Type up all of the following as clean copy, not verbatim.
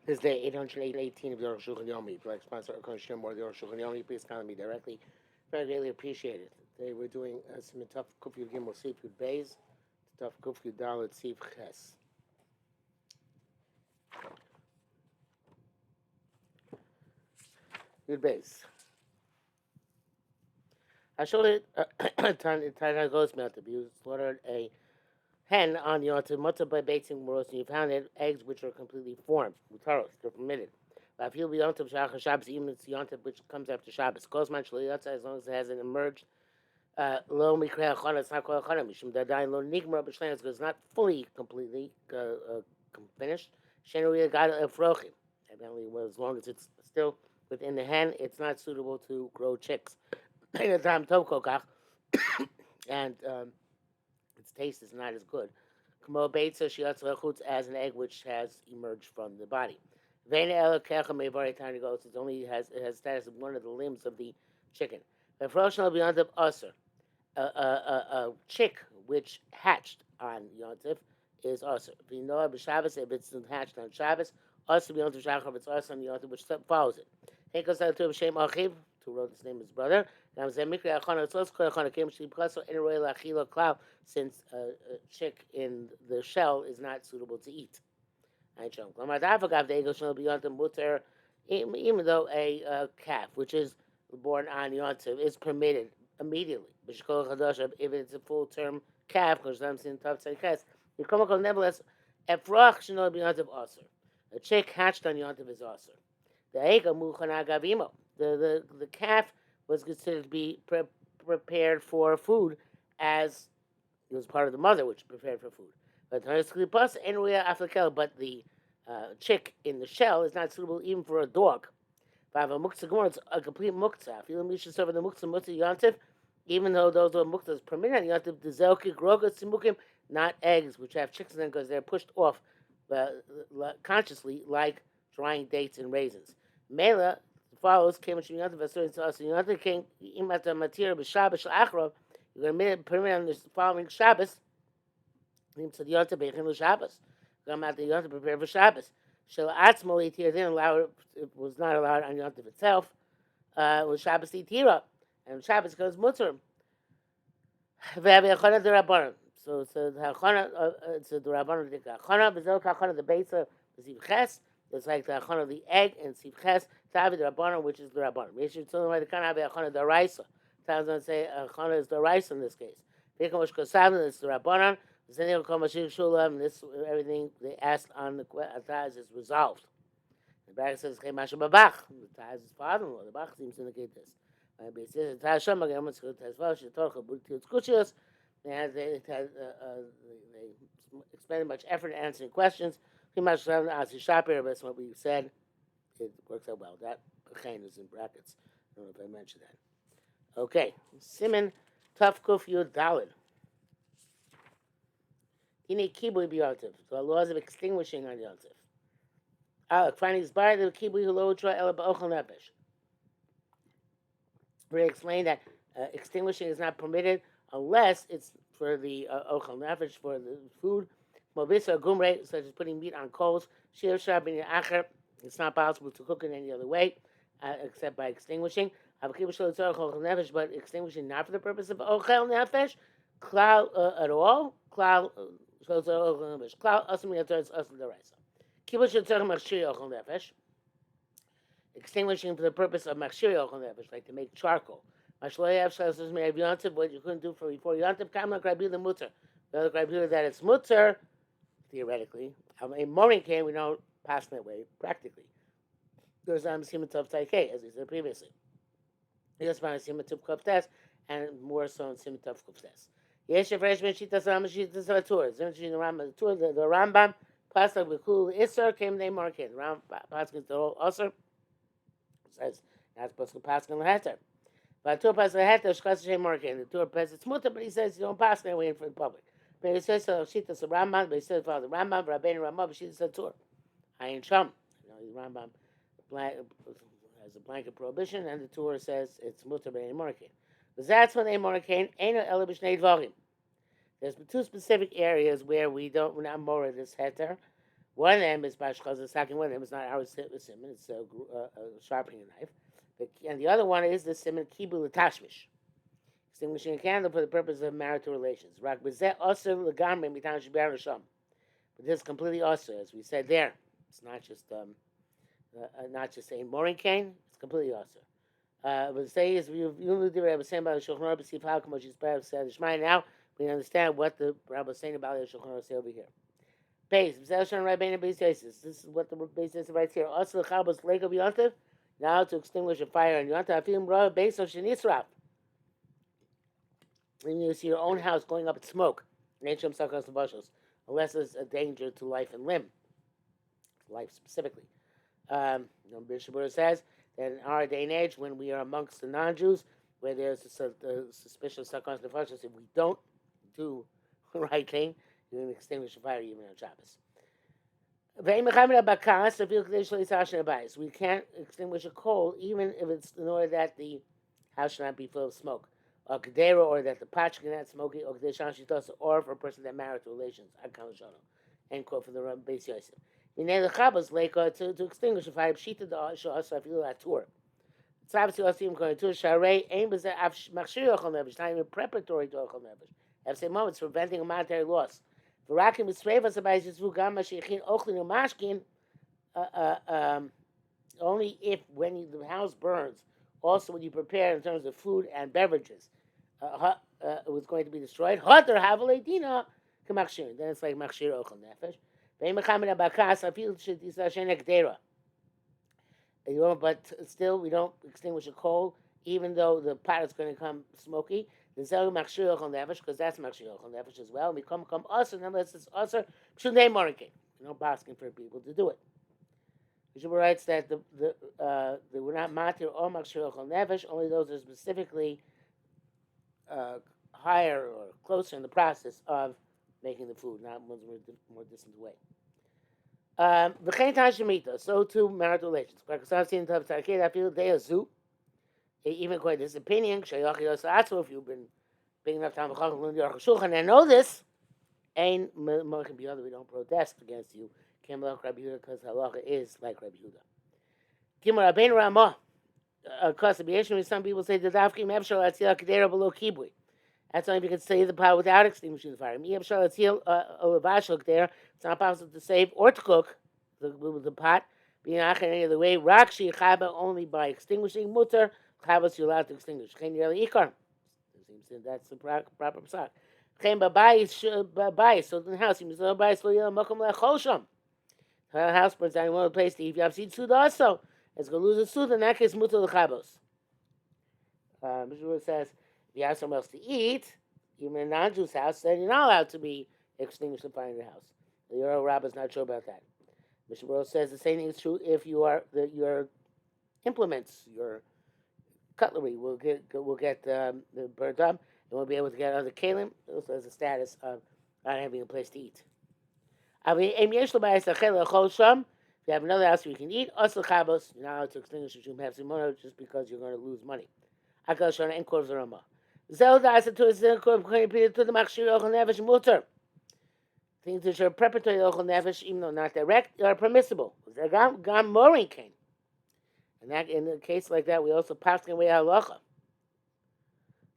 This is day 818 of the Arukh HaShulchan Yomi. If you'd like to sponsor Arukh HaShulchan more of the Arukh HaShulchan Yomi, please contact me directly. Very greatly appreciated. Today we're doing some tough Kufyud Gimel Seafood Bays, tough Kufyud Dalit Sif Ches. Yud Bays. Hasholit Tana goes melted. You slaughtered a hen on the altar, mutter by baiting moros, and you found it, eggs which are completely formed. Mutaros, they're permitted. If you'll be yontav shachar Shabbos, even if it's yontav which comes after Shabbos, Kozman Shaliyatza, as long as it hasn't emerged. Lo mikra achana, it's not called achana. Mishum dadayin lo nigmar b'shleim, because it's not fully, completely finished. Shenuria got frochim. Evidently, as long as it's still within the hen, it's not suitable to grow chicks. And its taste is not as good. Kamo beitza shiatz lechutz, as an egg which has emerged from the body. Vena el kecha mevari tiny goats. It has status of one of the limbs of the chicken. The froshal beyond of usher, a chick which hatched on yontif is usher. If you know b'Shabbos, if it's hatched on Shabbos, usher beyond shachar, if it's usher on yontif which follows it. Hekos al tu b'shem achiv, who wrote his name his brother. Since a chick in the shell is not suitable to eat. Even though a calf, which is born on Yontiv, is permitted immediately. If it's a full term calf, because I'm seeing tough you come across nevertheless, a chick hatched on Yontiv is also. The calf was considered to be prepared for food as it was part of the mother, which prepared for food. But the chick in the shell is not suitable even for a dog. It's a complete muktzah. If you should serve the muktzah yontif, even though those are muktzahs permitted yontif, the zelki grogas simukim, not eggs, which have chicks in them because they're pushed off consciously, like drying dates and raisins. Mela follows came to yontif asur to us. Yontif came imata matir b'Shabbos achro. You're going to permit on the following Shabbos. So the yontif became the Shabbos. Come out the yontif prepare for Shabbos. Shel atzmo itir didn't allow it was not allowed on yontif itself. Was Shabbos itira, and Shabbos goes mutter. Ve'aviachana derabbanan. So the hachana, it's the derabbanan the hachana. Bezel hachana the base of the ches. It's like the hachana of the egg and sivches. Tavi derabbanan, which is derabbanan. We should tell them why they can't have hachana deraisa. Sometimes I say hachana is deraisa in this case. V'ikamosh kosav is derabbanan. Then they'll come and this everything they asked on the Taz is resolved. The Barak says Chemasha Babach. The Taz is father-in-law. The Bach seems to indicate this. It says Taz Shama Gamas Taz Vash Torcha Bultius Kuchios. They expended much effort in answering questions. Chemasha Asi Shapir. That's what we said. It works out well. That Chain is in brackets. I don't know if I mentioned that. Okay, Simon Tuf Kuf Yud Dalid. You need kibui b'yontif. So laws of extinguishing on yontif. Finding by the kibui hulotra el ba'ochel nefesh. We explained that extinguishing is not permitted unless it's for the ochel nefesh, for the food. Mobisa gumre, such as putting meat on coals. Shir shabin acher. It's not possible to cook it any other way except by extinguishing. But extinguishing not for the purpose of ochel nefesh, cloud at all. Cloud. Extinguishing for the purpose of machshir yochel nefesh, like to make charcoal. What you couldn't do for before yontif, kamla grabila the mutter. The other grabila that it's mutter, theoretically. A morin came, we don't pass that way practically. There's simatov taikei, as we said previously. Yes, by simatov koftes, and more so in simatov koftes. Yes, if Rashman Shitas Ramashitas Atur, Zimchi the Tur, the Rambam, Pasuk Bikul Isser came they mark it. Pasuk the whole Usser says that's Pasuk Pasuk the Heter. But Tur Pasuk Heter, Shkas Shem mark it. The Tur Pasuk it's mutter, but he says you don't pass that way for the public. But he says Shitas Rambam, but he says Father Rambam, Rabbein Rambam, Shitas Atur. Ayin Sham. The Rambam has a blanket prohibition, and the Tur says it's mutter, but they mark it. Because that's when they marcane ain't no elibishnei dvarim. There's two specific areas where we're not more this heter. One of them is bashchaz. The second one of them is not our simon. It's sharpening a knife. And the other one is the simon kibul tashmish, extinguishing a candle for the purpose of marital relations. Rak bezeh aser legamre mitan shibir nisham. But this is completely aser, as we said there. It's not just a mooring cane. It's completely aser. But say is you the Rebbe saying about the Shulchan Aruch, see how come she's said Shmai. Now we understand what the Rebbe is saying about the Shulchan Aruch over here. Base, this is what the base writes here. Also, the Chabos Lake of Yontif, now to extinguish a fire in Yontif. I feel bro base of Shenisraf. And you see your own house going up in smoke. Unless there's a danger to life and limb, life specifically. Bishop says that in our day and age, when we are amongst the non-Jews, where there's a suspicious circumstance, if we don't do the right thing, you can extinguish the fire even on Shabbos. We can't extinguish a coal even if it's in order that the house should not be full of smoke, or kedera, or that the pot should not smoky, or or for a person that married to relations. End quote from the Beis Yosef. To extinguish the fire, pshita the shas afilu atur. It's obviously also going to sharei aim is machshir ochel nefesh, not even preparatory to ochel nefesh. At the same moment, it's preventing a monetary loss. V'rakim mitzvevas abayis yizvu gam mashichin ochlin umashkin. Only if when the house burns, also when you prepare in terms of food and beverages, it was going to be destroyed. Hotter havalei dina k'machshir. Then it's like machshir ochel nefesh. But still, we don't extinguish a coal, even though the pot is going to come smoky. Because that's machshir ochel nefesh as well. We come us, and unless it's us, shouldn't asking for people to do it. Bishop writes that they were not matir or machshir ochel nefesh, only those that are specifically higher or closer in the process of making the food, not ones more distant away. So too marital relations. Even according to this opinion, if you've been big enough time to learn the Arukh HaShulchan and know this, we don't protest against you. Because halacha is like Rabbi Yehuda. Some people say the dafkim efshar latzil kedera below kibui. That's only if you can save the pot without extinguishing the fire. It's not possible to save or to cook the pot. Being any other way, rakshi chaba only by extinguishing mutter. Chabas you're allowed to extinguish. That's the proper psak. So in the house, you must house burns down. You want a place to eat. If you have seed suda also, it's going to lose its suda. In that case, mutter l'chabos. Mishra says, if you have somewhere else to eat, even in a non-Jew's house, then you're not allowed to be extinguished and fire in your house. The Euro Rabbah is not sure about that. Mishnah says the same thing is true if your implements, your cutlery will get burnt up, and won't be able to get other kalim. It also has a status of not having a place to eat. If you have another house where you can eat, also chabos, you're not allowed to extinguish your have simona just because you're going to lose money. Akal shana and korv zarama. Zelda as to the korv to the machshir ochel nefesh mutter. Things which are preparatory to ochel nefesh, even though not direct, are permissible. Gam mooring cane. And that in a case like that, we also pass away halacha.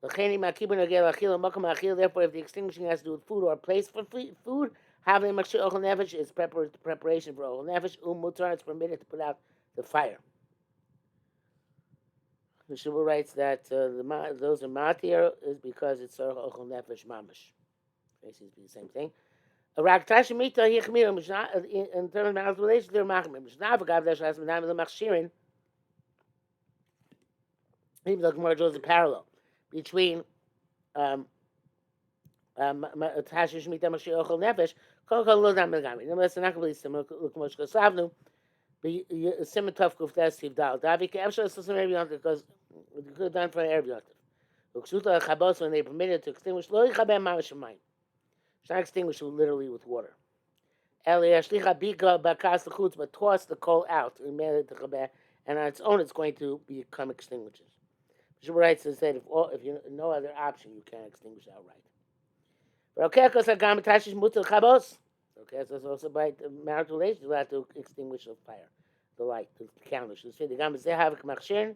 Therefore, if the extinguishing has to do with food or a place for food, having machshir ochel nefesh is preparation for ochel nefesh. Mutter, it's permitted to put out the fire. The Shubba writes that those are matir is because it's ochel nefesh mamash. Basically, the same thing. A raktash mita hichmir in terms of marital relations, they're machmir. Mishnah v'gav dash has been named the machshirin. Even though Gemara draws a parallel between tashish mita machshir ochel nefesh. Kol lo dam megami. Nevertheless, they're not completely similar. L'kmosh kasavnu. Simon tough kuf das tiv dal. Davi ke efshar l'sosem erev yontif because we could have done for an erev yontif. L'ksuta chabos when they permitted to extinguish lo yichabem mamash shemayim. It's not extinguished literally with water. Eli ashlicha bika bakas l'chutz, but toss the coal out and on its own it's going to become extinguished. Bishop writes and said if you no other option you can't extinguish outright. But okay, because agam tashish mutal chabos. Okay, so it's also by the marital relations you have to extinguish the fire, the light, the candle. Should say the gamma say have machshin,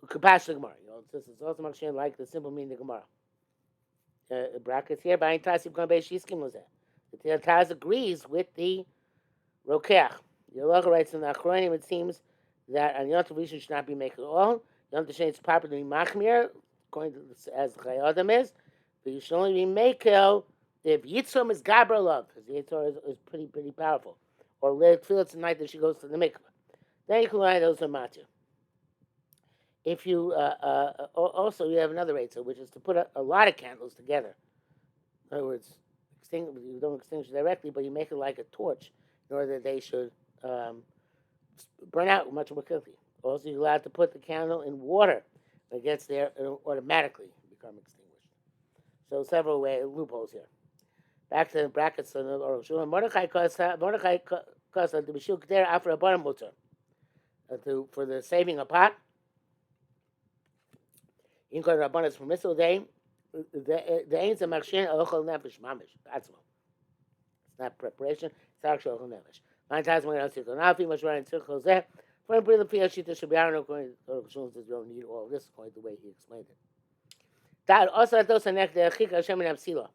ukapash the gemara. This is also machshin like the simple meaning of the gemara. Brackets here by Tasib Gombe Shiskim was that. The Taz agrees with the Rokeach. Yalacha writes in the Achronim, it seems that on Yom Tov Rishon should not be making all. Yom Tov it's proper to be machmir, according to as Chayadam is, but you should only be makel if Yitzhom is Gabra love, because the Yitzhom is pretty powerful. Or let feel it's the night that she goes to the mikveh. Then you can lie those are matir. If you also you have another eitzah, which is to put a lot of candles together. In other words, you don't extinguish it directly, but you make it like a torch in order that they should burn out much more quickly. Also, you're allowed to put the candle in water that gets there and automatically become extinguished. So several loopholes here. Back to the brackets of the Arukh HaShulchan. Mordechai Kosa to Bishul K'der after a bottom mutter for the saving a pot. In Kohen Rabban is permissible. The ain't a machine ochel nefesh mamish. That's all. It's not preparation. It's actual ochel nefesh. Nine times when I was thinking, now if you must run in circles there. For him, the Pia Shita should be I don't know according to Arukh HaShulchan says you don't need all this according to the way he explained it. That also those are next the Chika Hashem and Absila.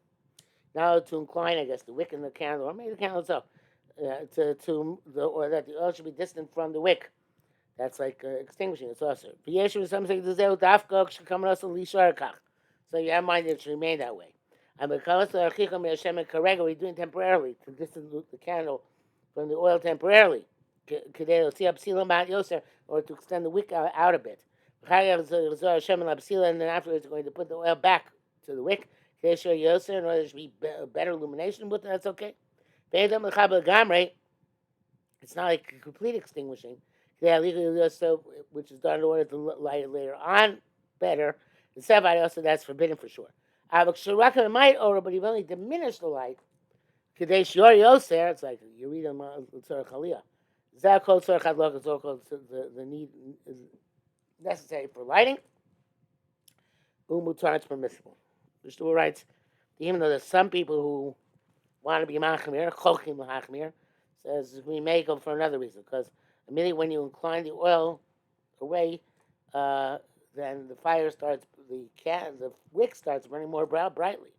Now to incline, I guess, the wick in the candle, or maybe the candle itself, or that the oil should be distant from the wick. That's like extinguishing. It's also. So you have in mind that it should remain that way. And because we're doing temporarily to distance the candle from the oil temporarily, or to extend the wick out a bit. And then afterwards, we're going to put the oil back to the wick. In order there should be better illumination with it, that's okay. It's not like a complete extinguishing. Which is done in order to light it later on better. The Sevai also that's forbidden for sure. It might over, but you've only diminished the light. It's like you read them Tzorach Aliyah. That called Tzorach Hadlok is all called the need is necessary for lighting. Umutar, it's permissible. The Shul writes, even though there's some people who want to be machmir, chokim machmir, says we may go for another reason, because immediately when you incline the oil away, then the fire starts, the wick starts burning more brightly.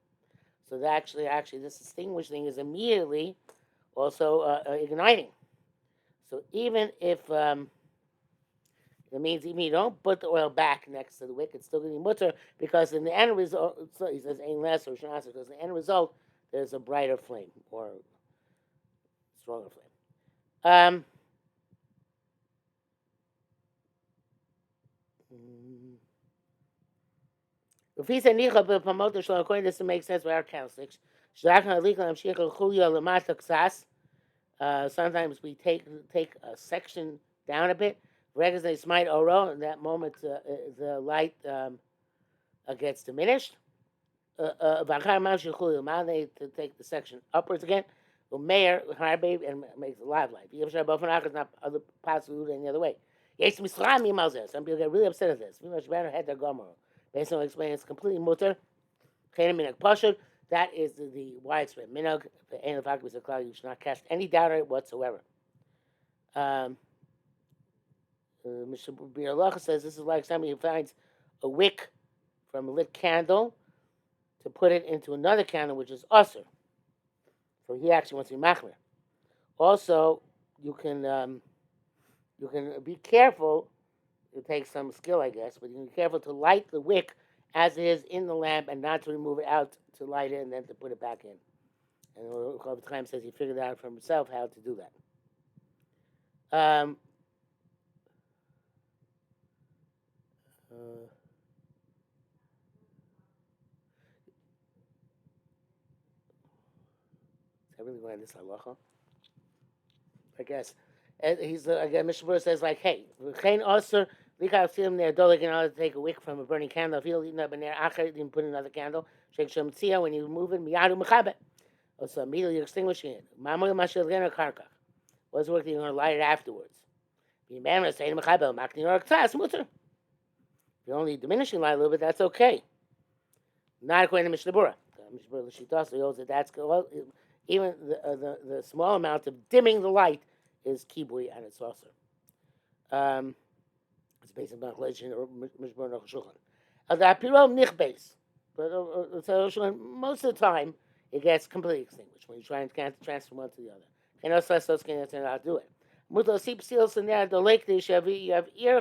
So that actually, this extinguishing thing is immediately also igniting. So even if it means even you don't put the oil back next to the wick, it's still going to be mutter, because in the end result, so he says ain't less or shanasa, because in the end result there's a brighter flame or stronger flame. If he said nicha b'pamoter shlo, according to this, it makes sense by our candlesticks. Sometimes we take a section down a bit. Regulars they smite oro, in that moment the light gets diminished. They to take the section upwards again. Mayor harbe and makes a lot of light. Not other possible any other way. Some people get really upset at this. Based on explaining, it's completely mutter. That is the widespread minhag. You should not cast any doubt on it whatsoever. Mr. Birlacha says this is like somebody who finds a wick from a lit candle to put it into another candle, which is usher. So he actually wants to be machmir. Also, you can be careful. It takes some skill, I guess, but you can be careful to light the wick as it is in the lamp and not to remove it out to light it and then to put it back in. And Arukh HaShulchan says he figured out for himself how to do that. Is that really going to this halacha? I guess. He's again. Mr. Burr says like, hey, Chain Osir, Likar Film there, Dolik in order to take a wick from a burning candle. If you'll eat up in there, Acher didn't put another candle. Shake Shem Tzia when you move it, Miyadu Mechabe. Also immediately you're extinguishing it. Mamul Mashal Gena Karka. What's the work that you're going to light it afterwards? Be man to say Mechabe, Makni or Ktas Mutter. If you're only diminishing light a little bit, that's okay. Not according to Mishnah Berurah. Mishnah Berurah L'Shita, so he holds that that's well, even the small amount of dimming the light is kibui, and it's also. It's based on Machlekes or Mishmar Arukh HaShulchan. The apiro nichbeis, but most of the time it gets completely extinguished when you try and transfer one to the other. And also, that's not do it. You have you're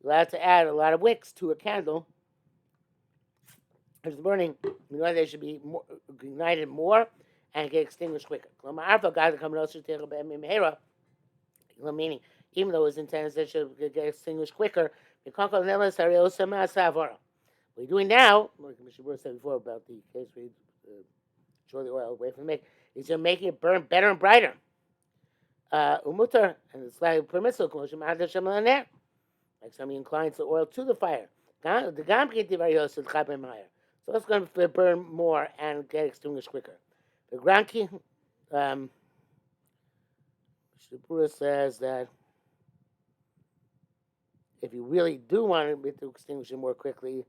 allowed to add a lot of wicks to a candle. It's burning. You know they should be more, ignited more and get extinguished quicker. Meaning, even though it was intended that it should get extinguished quicker, we're doing now, like Mr. said before about the case where you draw the oil away from the make, is you're making it burn better and brighter. And it's like permissible, like somebody inclines the oil to the fire. So it's going to burn more and get extinguished quicker. The Granki, Shapura says that if you really do want it to extinguish it more quickly,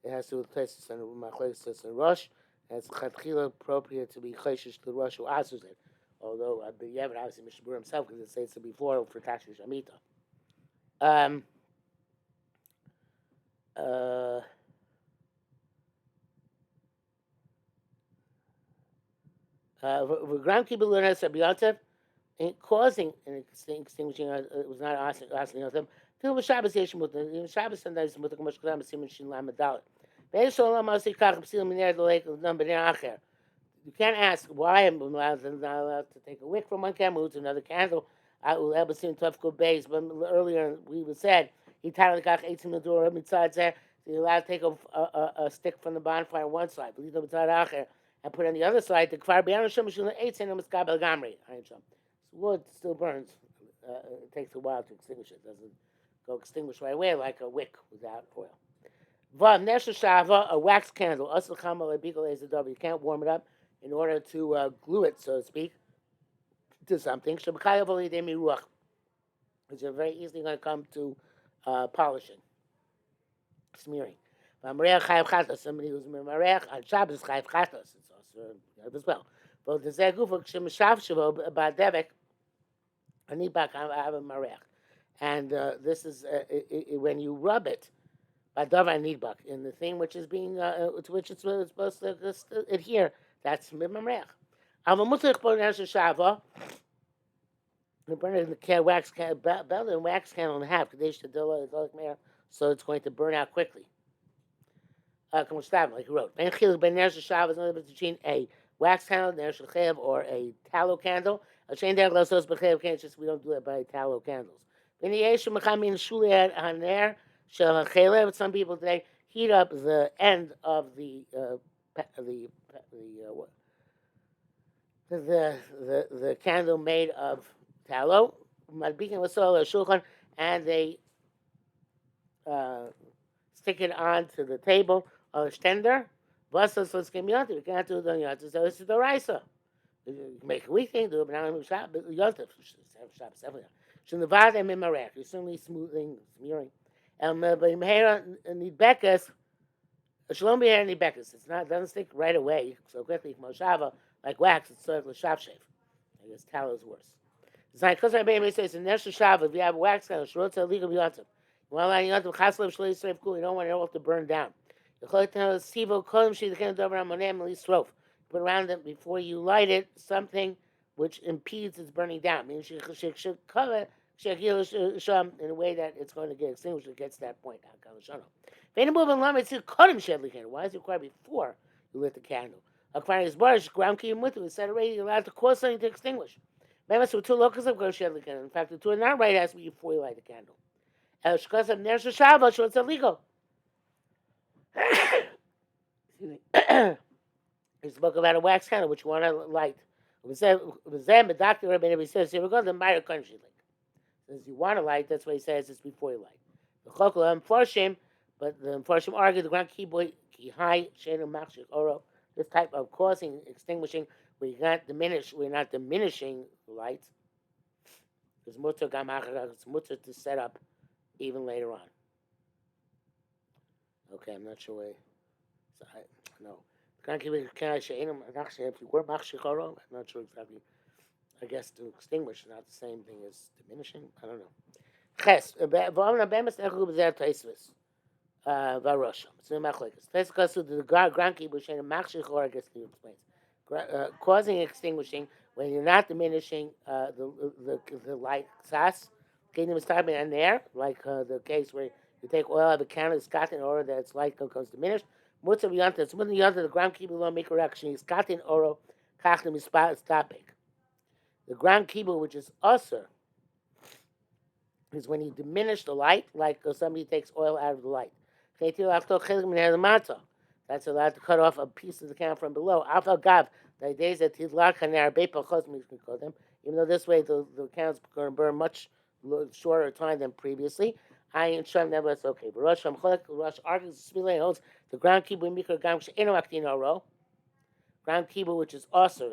it has to replace the Machlekes and Rosh, and it's chatchila appropriate to be chayshish to the Rosh who answers it. Although you have it obviously Mishmur himself because it says it before for Tashish Amita. Causing an extinguishing it was not asking of them. Till Shabbos Yeshim with the Shabbos sometimes with the commercial time Simon Shin Lamadalit. You can't ask why I'm not allowed to take a wick from one candle to another candle. I will ever see in Tufko Bays, but earlier we said he tied the 18 the door besides there. So you're allowed to take a stick from the bonfire on one side, and put it on the other side. The kfar b'yanashim mishul 18 miskabel gamri. Wood still burns. It takes a while to extinguish it. It doesn't go extinguish right away like a wick without oil. Vav nesher shava, a wax candle. You can't warm it up in order to glue it, so to speak, to something. Which are very easily going to come to polishing, smearing. Somebody who's memarech on Shabbos chayav chatos. It's also as well. But the zeguf shemishav shavo ba'devek anibak have marech, and this is when you rub it ba'davar nidbak in the thing which is being to which it's supposed to adhere. That's memarech. Avamutzich boner shava. You burn it in the wax candle in half. So it's going to burn out quickly. Like he wrote. Between a wax candle or a tallow candle. We don't do it by tallow candles. Some people today heat up the end of the candle made of tallow, and they stick it onto the table or a stender. You can't do it on Yontif. So this is the Raisa. You can make a week thing, do it, but not on Yontif. Shnevada and Mimarech. You're certainly smoothing, smearing. And Nidbekas, Shalom Beher Nidbekas. It doesn't stick right away so quickly from Moshava like wax. It's sort of a shave. I guess tallow is worse. It's like because my baby says in Nesher Shav, if you have a wax candle, Shrotza legal Yontif. Well, I don't want it all to burn down. Put around it before you light it something which impedes its burning down. Meaning she should cover in a way that it's going to get extinguished. It gets to that point. Why is it required before you lit the candle? We said already you're allowed to cause something to extinguish. In fact, the two are not right. It has to be before you light the candle. It's illegal. He spoke about a wax candle which you want to light. The doctor Rabbi says, here we go, the Meyer country link. Says you want to light, that's what he says, it's before you light. The Chokol Mfarshim, but the Mfarshim argue the Grand Kiboy Ki Hai Shenu Machshik Oro, this type of causing, extinguishing, we're not diminishing the light. It's mutter it's mutter to set up even later on. Okay, I'm not sure why. No. Ground keeper can actually if you were machshir, I'm not sure exactly. I guess to extinguish is not the same thing as diminishing. I don't know. Ches, v'amna bemis echlu b'zer taisvis. Varosham. So machlekes. Taisvis to the ground keeper shein machshir chor. I guess he explains. Causing extinguishing when you're not diminishing the light sas. Getting them starting in there, like the case where you take oil out of a can of scotch in order that its light becomes diminished. Mutzav yanta. It's when yanta the ground keeper will make correction. Scotch in oro kachlim stopping. The ground keeper, which is usher, is when you diminish the light, like somebody takes oil out of the light. That's allowed to cut off a piece of the can from below. Even though this way the can's going to burn much shorter time than previously. Ayin Shem, nevertheless, okay. Rosh argues the ground keeper mikra gam she'eno aktin oro. Ground keeper, which is also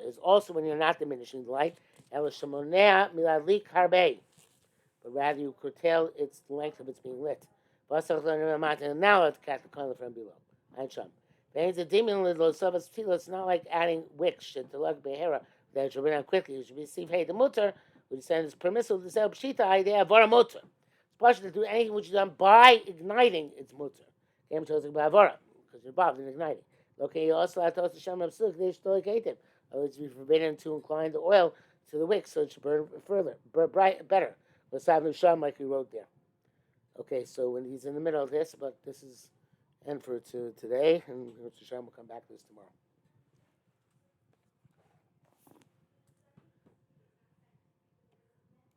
when you're not diminishing the light. El shemonea miladlik harbe. But rather you curtail its the length of its being lit. And now let's cut the color from below. It's not like adding wicks to lug behera that should burn out quickly. You should receive hey the mutter, which is permissible to say pshita idea avara mutter. It's possible to do anything which is done by igniting its mutter. Came to us about avara because you're involved in igniting. Okay, you also have to also shem absurd. They still hate it. It's forbidden to incline the oil to the wick so it should burn further, better. Let's have him sham like we wrote there. Okay, so when he's in the middle of this, but this is end for today, and Mr. Shem will come back to this tomorrow.